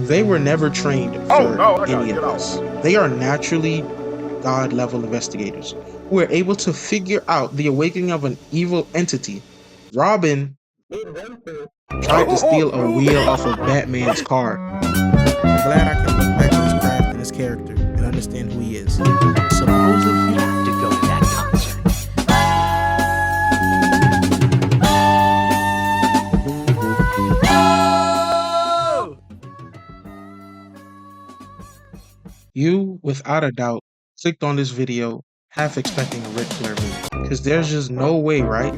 They were never trained for any of this. They are naturally God-level investigators who are able to figure out the awakening of an evil entity. Robin tried to steal a wheel off of Batman's car. I'm glad I can look back at his craft and his character and understand who he is. Supposedly, You have to go to that concert. you, without a doubt, clicked on this video half expecting a Ric Flair movie. Because there's just no way, right?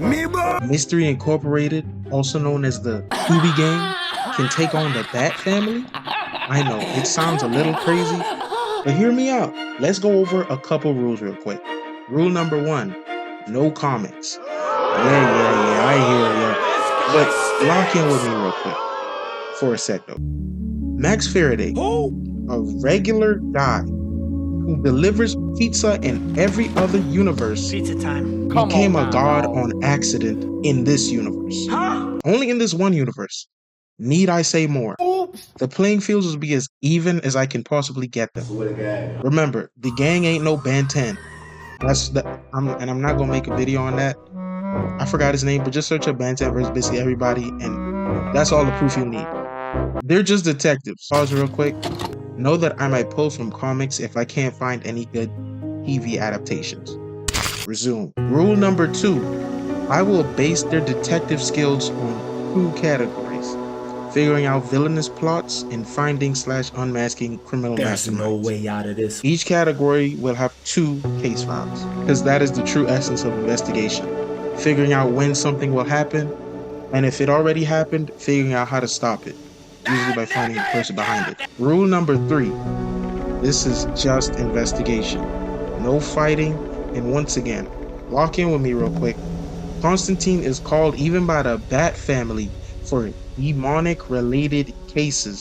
Mystery Incorporated, also known as the Scooby Gang, can take on the Bat Family? I know, it sounds a little crazy, but hear me out. Let's go over a couple rules real quick. Rule number 1, no comics. Yeah, I hear ya. But lock in with me real quick for a sec though. Max Faraday, a regular guy who delivers pizza in every other universe, Pizza time. became a god on accident in this universe. Only in this one universe. Need I say more? The playing fields will be as even as I can possibly get them. Remember, the gang ain't no Ben 10. I'm not gonna make a video on that. I forgot his name, but just search up Ben 10 versus basically everybody, and that's all the proof you'll need. They're just detectives. Pause real quick. Know that I might pull from comics if I can't find any good TV adaptations. Resume. Rule number 2. I will base their detective skills on 2 categories. Figuring out villainous plots and finding/unmasking criminal There's masterminds. no way out of this. Each category will have 2 case files, because that is the true essence of investigation. Figuring out when something will happen, and if it already happened, figuring out how to stop it, usually by finding the person behind it. Rule number 3. This is just investigation. No fighting, and once again, lock in with me real quick. Constantine is called even by the Bat family for demonic related cases.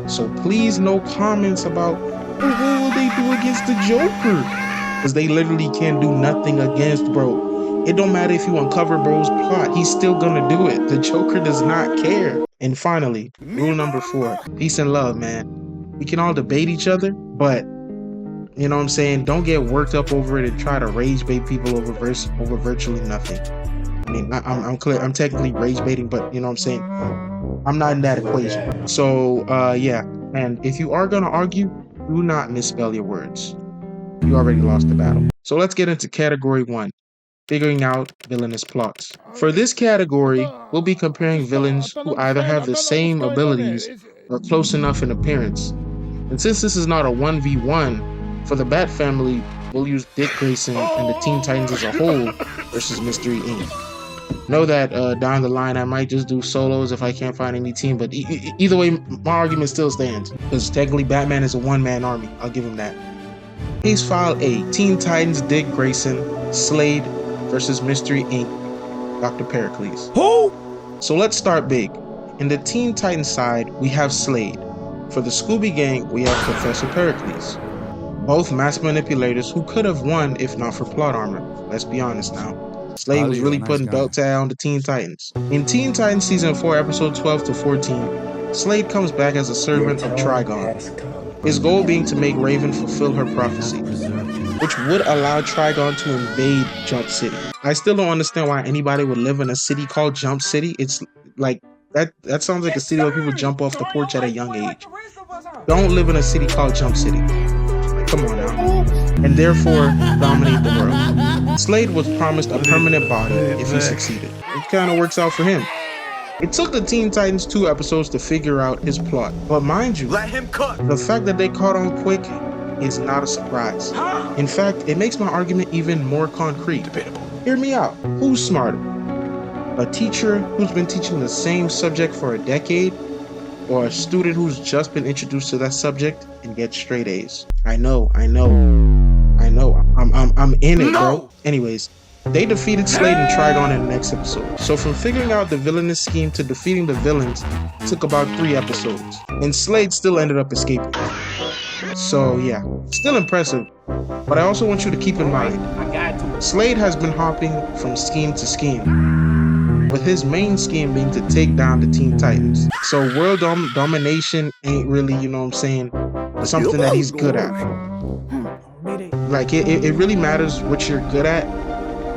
So please no comments about what will they do against the Joker? Because they literally can't do nothing against bro. It don't matter if you uncover bro's plot, he's still gonna do it. The Joker does not care. And finally, rule number 4, peace and love, man. We can all debate each other, but you know what I'm saying, don't get worked up over it and try to rage bait people over virtually nothing. I mean, I'm clear, I'm technically rage baiting, but you know what I'm saying, I'm not in that equation. So yeah, and if you are gonna argue, do not misspell your words. You already lost the battle. So let's get into category 1. Figuring out villainous plots. For this category, we'll be comparing villains who either have the same abilities or close enough in appearance. And since this is not a 1v1, for the Bat family, we'll use Dick Grayson and the Teen Titans as a whole versus Mystery Inc. Know that down the line I might just do solos if I can't find any team, but either way, my argument still stands. Because technically Batman is a one-man army, I'll give him that. Case File A, Teen Titans Dick Grayson, Slade versus Mystery Inc., Dr. Pericles. Who? So let's start big. In the Teen Titans side, we have Slade. For the Scooby Gang, we have Professor Pericles. Both mass manipulators who could have won if not for plot armor. Let's be honest now. Slade was really putting belt tag on the Teen Titans. In Teen Titans Season 4, Episode 12 to 14, Slade comes back as a servant of Trigon. His goal being to make Raven fulfill her prophecy, which would allow Trigon to invade Jump City. I still don't understand why anybody would live in a city called Jump City. It's like, that sounds like a city where people jump off the porch at a young age. Don't live in a city called Jump City. Come on now. And therefore, dominate the world. Slade was promised a permanent body if he succeeded. It kind of works out for him. It took the Teen Titans 2 episodes to figure out his plot. But mind you, Let him cook. the fact that they caught on quick is not a surprise. In fact, it makes my argument even more concrete. Hear me out. Who's smarter? A teacher who's been teaching the same subject for a decade, or a student who's just been introduced to that subject and gets straight A's? I know. I'm in it, bro. Anyways, they defeated Slade and Trigon in the next episode. So from figuring out the villainous scheme to defeating the villains took about 3 episodes. And Slade still ended up escaping. So yeah, still impressive. But I also want you to keep in mind, Slade has been hopping from scheme to scheme. with his main scheme being to take down the Teen Titans. So world domination ain't really, you know what I'm saying, something that he's good at. Like, it really matters what you're good at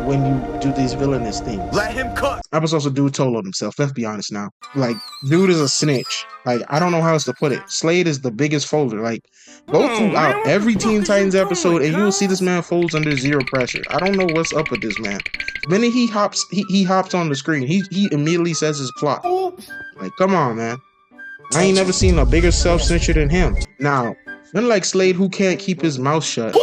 when you do these villainous things. Let him cook. I was also dude told on himself. Let's be honest now. Like, dude is a snitch. Like, I don't know how else to put it. Slade is the biggest folder. Like, go throughout every Teen Titans episode and you will see this man folds under zero pressure. I don't know what's up with this man. The minute he hops on the screen, he immediately says his plot. Like, come on, man. I ain't never seen a bigger self-censor than him. Now, unlike Slade, who can't keep his mouth shut,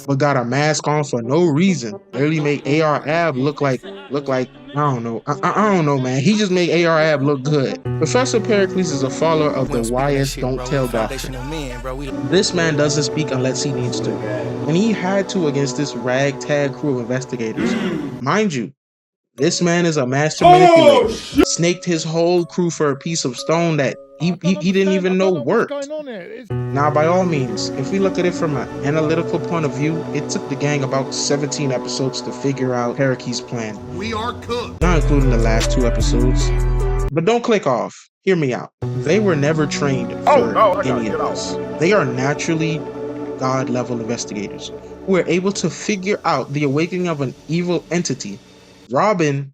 but got a mask on for no reason, literally make AR Ab look like I don't know. I don't know, man. He just made AR Ab look good. Professor Pericles is a follower of the YS Don't Tell doctrine. This man doesn't speak unless he needs to, and he had to against this ragtag crew of investigators. Mind you, this man is a master manipulator. Snaked his whole crew for a piece of stone that he didn't even know worked. Now, by all means, if we look at it from an analytical point of view, it took the gang about 17 episodes to figure out Pericles' plan. We are cooked. Not including the last 2 episodes. But don't click off. Hear me out. They were never trained for any of this. They are naturally God-level investigators who are able to figure out the awakening of an evil entity. Robin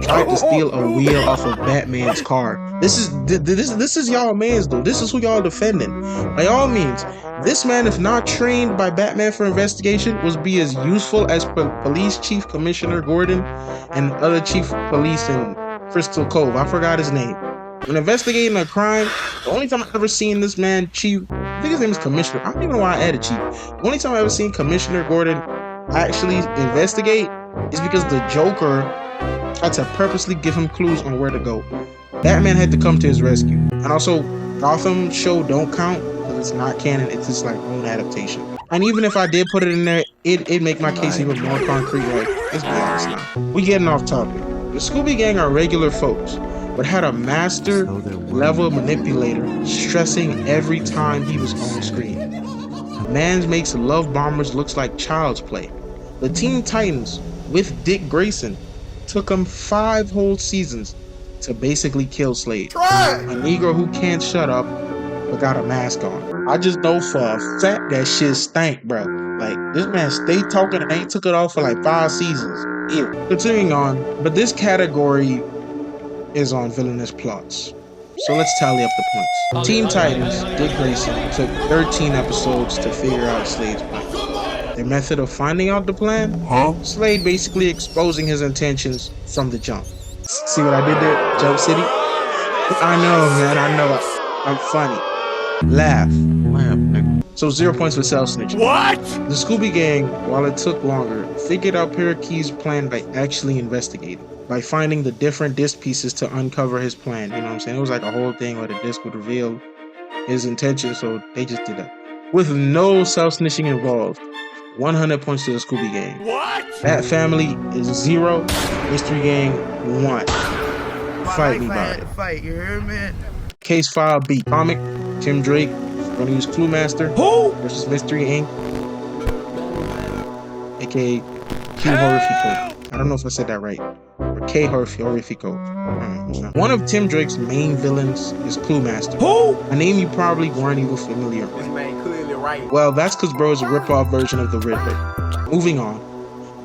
tried to steal a wheel off of Batman's car. This is y'all mans though. This is who y'all defending. By all means, this man, if not trained by Batman for investigation, would be as useful as Police Chief Commissioner Gordon and other chief of police in Crystal Cove. I forgot his name. When investigating a crime, the only time I've ever seen this man, Chief, I think his name is Commissioner. I don't even know why I added Chief. The only time I've ever seen Commissioner Gordon actually investigate is because the Joker had to purposely give him clues on where to go. Batman had to come to his rescue. And also, Gotham show don't count because it's not canon, it's just like own adaptation. And even if I did put it in there, it'd make my case even more concrete. Like, let's be honest now. We getting off topic. The Scooby Gang are regular folks, but had a master level manipulator stressing every time he was on screen. Mans makes love bombers looks like child's play. The Teen Titans, with Dick Grayson, took him 5 whole seasons to basically kill Slade. A Negro who can't shut up but got a mask on. I just know for a fact that shit stank, bro. Like, this man stayed talking and ain't took it off for like 5 seasons. Ew. Continuing on, but this category is on villainous plots. So let's tally up the points. Teen Titans, Dick Grayson, took 13 episodes to figure out Slade's plan. Their method of finding out the plan? Slade basically exposing his intentions from the jump. See what I did there? Jump City? I know, man, I know. I'm funny. Laugh. So 0 points for self-snitching. What? The Scooby Gang, while it took longer, figured out Pericles' plan by actually investigating. By finding the different disc pieces to uncover his plan. You know what I'm saying? It was like a whole thing where the disc would reveal his intention, so they just did that. With no self-snitching involved. 100 points to the Scooby Gang. What? Bat Family is 0. Mystery Gang 1. Fight me about it. Fight, you hear me? Case File B. Comic. Tim Drake. Gonna use Clue Master. Who? Versus Mystery Inc. AKA Q Horrifico. I don't know if I said that right. Or K Horrifico. One of Tim Drake's main villains is Clue Master. Who? A name you probably weren't even familiar with. This man clearly right. Well, that's because bro is a rip-off version of the Riddler. Moving on.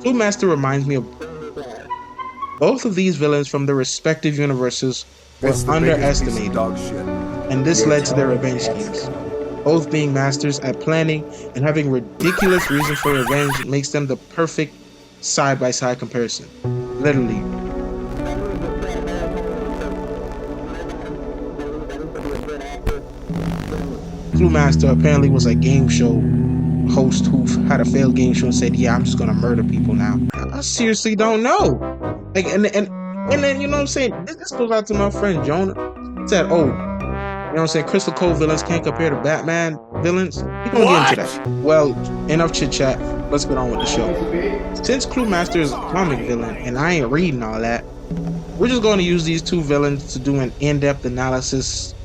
Clue Master reminds me of both of these villains from their respective universes were underestimated, and this led to their revenge schemes. Both being masters at planning and having ridiculous reasons for revenge makes them the perfect side-by-side comparison. Literally. Clue Master apparently was a game show host who had a failed game show and said, yeah, I'm just gonna murder people now. I seriously don't know. Like, and then, you know what I'm saying? This goes out to my friend Jonah. He said, oh, you know what I'm saying? Crystal Cove villains can't compare to Batman villains. We're gonna get into that. Well, enough chit chat. Let's get on with the show. Since Clue Master is a comic villain and I ain't reading all that, we're just going to use these two villains to do an in-depth analysis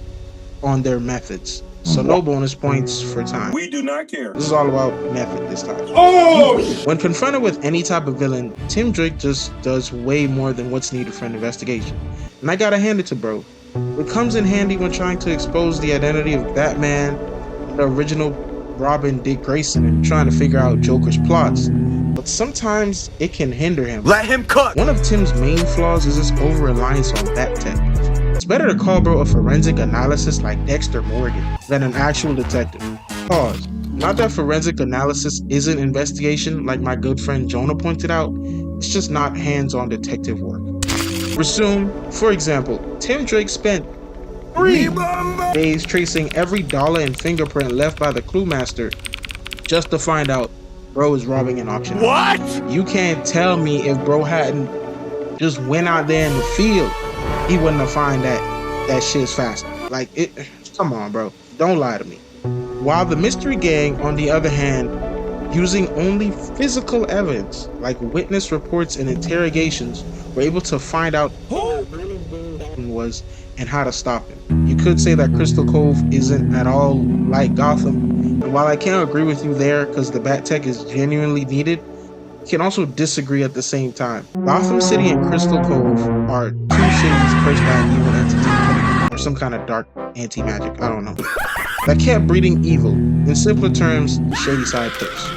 on their methods. So no bonus points for time. We do not care. This is all about method this time. Oh! When confronted with any type of villain, Tim Drake just does way more than what's needed for an investigation. And I gotta hand it to bro. It comes in handy when trying to expose the identity of Batman, the original Robin Dick Grayson, and trying to figure out Joker's plots. But sometimes it can hinder him. Let him cook. One of Tim's main flaws is his over-reliance on bat tech. It's better to call bro a forensic analysis like Dexter Morgan than an actual detective. Pause. Not that forensic analysis isn't investigation like my good friend Jonah pointed out, it's just not hands-on detective work. Resume, for example, Tim Drake spent 3 days tracing every dollar and fingerprint left by the clue master just to find out bro is robbing an auction house. What? You can't tell me if bro hadn't just went out there in the field, he wouldn't have found that shit's faster. Like, it, come on bro, don't lie to me. While the mystery gang, on the other hand, using only physical evidence like witness reports and interrogations, were able to find out who was and how to stop him. You could say that Crystal Cove isn't at all like Gotham, and while I can't agree with you there because the bat tech is genuinely needed, you can also disagree at the same time. Gotham City and Crystal Cove are 2 cities cursed by an evil entity, or some kind of dark anti-magic, I don't know, that kept breeding evil. In simpler terms, the shady side curse.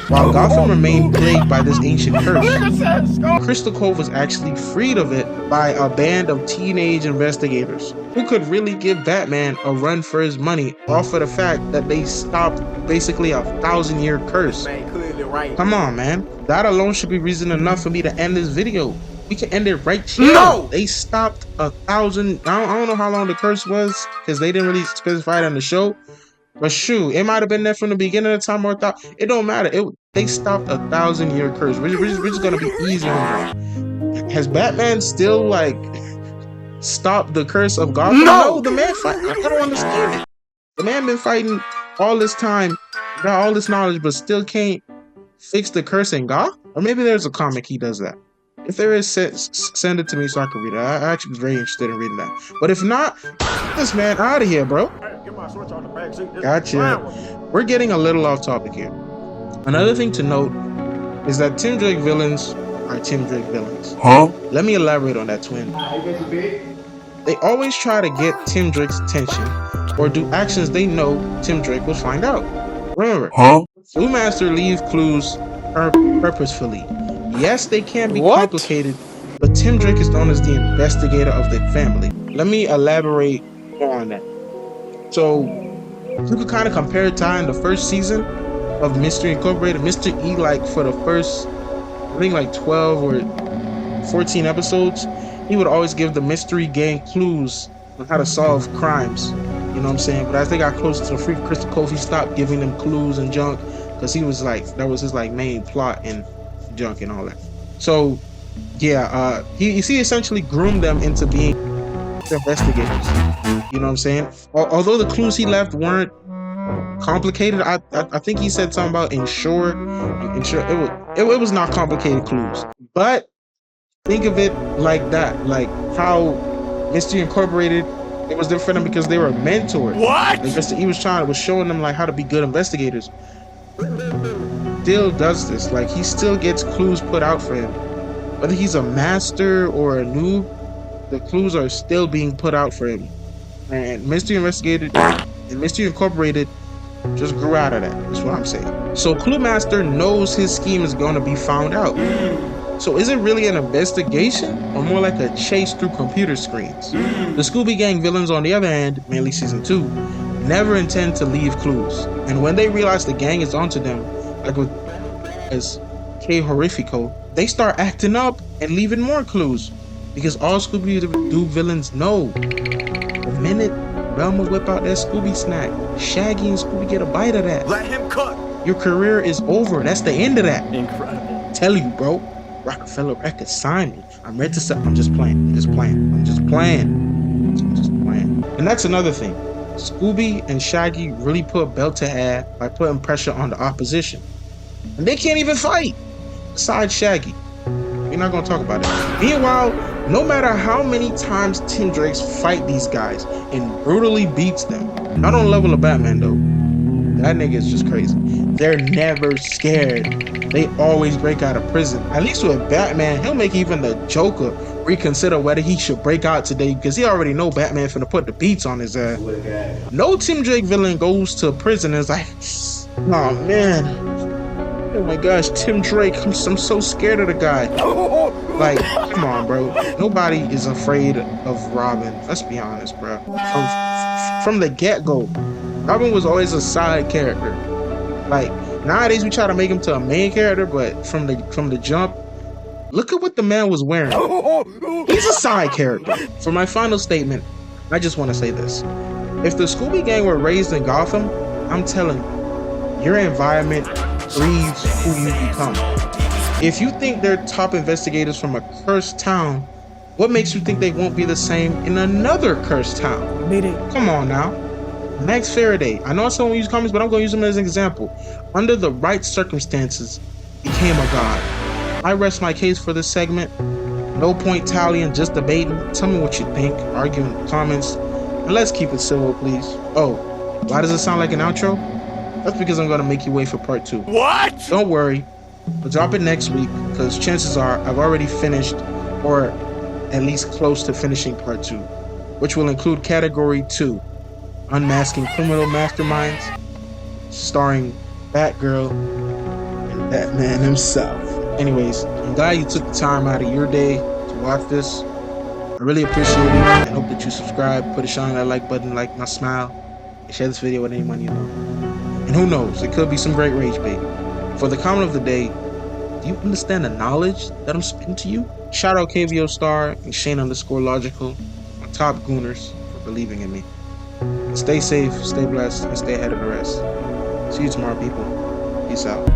While Gotham remained plagued by this ancient curse, Crystal Cove was actually freed of it by a band of teenage investigators who could really give Batman a run for his money off of the fact that they stopped basically a 1,000-year curse. Man, clearly right. Come on, man. That alone should be reason enough for me to end this video. We can end it right here. No! They stopped 1,000. I don't know how long the curse was because they didn't really specify it on the show. But shoot, it might have been there from the beginning of the time or it don't matter. They stopped a 1,000-year curse. We're just gonna be easy on them. Has Batman still like stopped the curse of Gotham? No, the man fight. I don't understand it. The man been fighting all this time, got all this knowledge, but still can't fix the curse in Gotham? Or maybe there's a comic he does that. If there is, send it to me so I can read it. I actually was very interested in reading that. But if not, get this man out of here, bro. Get my switch on the back seat. Gotcha. We're getting a little off topic here. Another thing to note is that Tim Drake villains are Tim Drake villains. Huh? Let me elaborate on that, twin. They always try to get Tim Drake's attention or do actions they know Tim Drake will find out. Remember, Clue Master leave clues purposefully. Yes, they can be complicated, but Tim Drake is known as the investigator of the family. Let me elaborate more on that. So, you could kind of compare time the first season of Mystery Incorporated. Mr. E, like for the first, I think like 12 or 14 episodes, he would always give the mystery gang clues on how to solve crimes. You know what I'm saying? But as they got closer to the Free Crystal Cove, he stopped giving them clues and junk because he was like, that was his like main plot and junk and all that. So, yeah, he essentially groomed them into being investigators. You know what I'm saying? Although the clues he left weren't complicated, I think he said something about ensure. It was not complicated clues, but think of it like that, like how Mystery Incorporated, it was different for them because they were mentored. What? Like Mr. E was showing them like how to be good investigators. Still does this, like he still gets clues put out for him, whether he's a master or a noob. The clues are still being put out for him, and Mystery Investigated and Mystery Incorporated just grew out of that. That's what I'm saying. So Clue Master knows his scheme is going to be found out. So is it really an investigation or more like a chase through computer screens? The Scooby Gang villains, on the other hand, mainly season 2, never intend to leave clues, and when they realize the gang is onto them, like with as K Horrifico, they start acting up and leaving more clues. Because all Scooby-Doo villains know, the minute Velma whip out that Scooby snack, Shaggy and Scooby get a bite of that. Let him cook. Your career is over. That's the end of that. Incredible. Tell you, bro. Rockefeller Records, sign me. I'm ready to sell. I'm just playing. I'm just playing. And that's another thing. Scooby and Shaggy really put belt to ass by putting pressure on the opposition. And they can't even fight. Besides Shaggy. We're not going to talk about it. Meanwhile, no matter how many times Tim Drakes fight these guys and brutally beats them, Not on the level of Batman though. That nigga is just crazy. They're never scared. They always break out of prison. At least with Batman, he'll make even the Joker reconsider whether he should break out today because he already know Batman finna put the beats on his ass. No Tim Drake villain goes to prison and is like, oh man, oh my gosh, Tim Drake, I'm so scared of the guy. Like, come on, bro. Nobody is afraid of Robin. Let's be honest, bro. From the get-go, Robin was always a side character. Like, nowadays we try to make him to a main character, but from the jump, look at what the man was wearing. He's a side character. For my final statement, I just want to say this. If the Scooby Gang were raised in Gotham, I'm telling you, your environment breeds who you become. If you think they're top investigators from a cursed town, what makes you think they won't be the same in another cursed town? Come on now. Max Faraday. I know I don't use comments, but I'm going to use him as an example. Under the right circumstances, became a god. I rest my case for this segment. No point tallying, just debating. Tell me what you think. Argue in the comments. And let's keep it civil, please. Oh, why does it sound like an outro? That's because I'm going to make you wait for part 2. What? Don't worry. We'll drop it next week because chances are I've already finished or at least close to finishing part 2, which will include category 2, Unmasking Criminal Masterminds, starring Batgirl and Batman himself. Anyways, I'm glad you took the time out of your day to watch this. I really appreciate it and hope that you subscribe, put a shine on that like button, like my smile, and share this video with anyone you know. And who knows, it could be some great rage bait. For the comment of the day, do you understand the knowledge that I'm spitting to you? Shout out KVO Star and Shane_Logical, my top gooners, for believing in me. Stay safe, stay blessed, and stay ahead of the rest. See you tomorrow, people. Peace out.